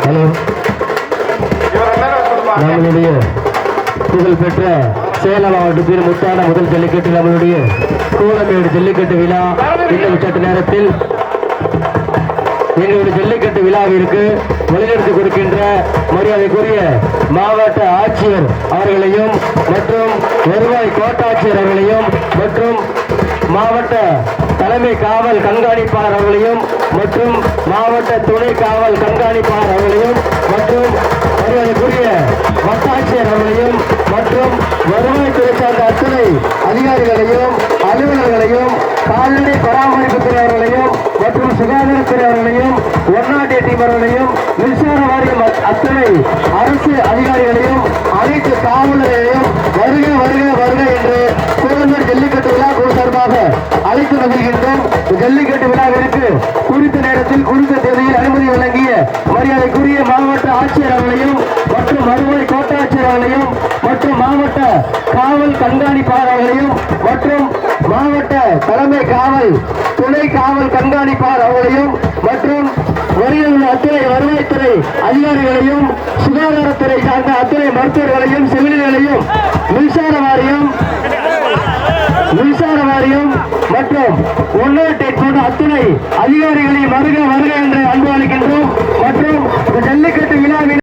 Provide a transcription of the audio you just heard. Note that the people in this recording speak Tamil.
ஹலோ, நம்மளுடைய புகழ்பெற்ற சேலம் மாவட்டத்தில் முத்தான முதல் ஜல்லிக்கட்டு நம்மளுடைய கூலமேடு ஜல்லிக்கட்டு விழா இன்னும் சற்று நேரத்தில் எங்களுடைய ஜல்லிக்கட்டு விழாவிற்கு வழிநடத்தி கொடுக்கின்ற மரியாதைக்குரிய மாவட்ட ஆட்சியர் அவர்களையும் மற்றும் வருவாய் கோட்டாட்சியர் அவர்களையும் மற்றும் மாவட்ட தலைமை காவல் கண்காணிப்பாளர் அவர்களையும் மற்றும் மாவட்ட துணை காவல் கண்காணிப்பாளர் அவர்களையும் மற்றும் மரியாதைக்குரிய வட்டாட்சியர் அவர்களையும் மற்றும் வருவாய்த்துறை சார்ந்த அத்துணை அதிகாரிகளையும் அலுவலர்களையும் கால்நடை பராமரிப்புத்துறை அவர்களையும் மற்றும் சுகாதாரத்துறை அவர்களையும் 108 டீம் அவர்களையும் மின்சார வாரியம் அத்துணை அரசு அதிகாரிகளையும் அனைத்து காவலர்களையும் வருக வருக வருக என்று கோயம்பேடு ஜல்லிக்கட்டு விழா குழு சார்பாக அழைத்து மகிழ்கின்றோம். ஜல்லிக்கட்டு விழாவிற்கு குறித்த நேரத்தில் குறித்த தேதியில் அனுமதி வழங்கிய மரியாதைக்குரிய மாவட்ட ஆட்சியர் அவர்களையும் மற்றும் வருவாய் கோட்டாட்சியர் அவர்களையும் மற்றும் மாவட்ட காவல் கண்காணிப்பாளர் அவர்களையும் மற்றும் மாவட்ட தலைமை காவல் துணை காவல் கண்காணிப்பாளர் அவர்களையும் மற்றும் வருகின்ற அத்துறை வருவாய்த்துறை அதிகாரிகளையும் சுகாதாரத்துறை சார்ந்த அத்துறை மருத்துவர்களையும் செவிலியர்களையும் மின்சார வாரியம் மற்றும் 108 போன்ற அத்துணை அதிகாரிகளையும் வருக வருக என்று அன்பு அளிக்கின்றோம். மற்றும் ஜல்லிக்கட்டு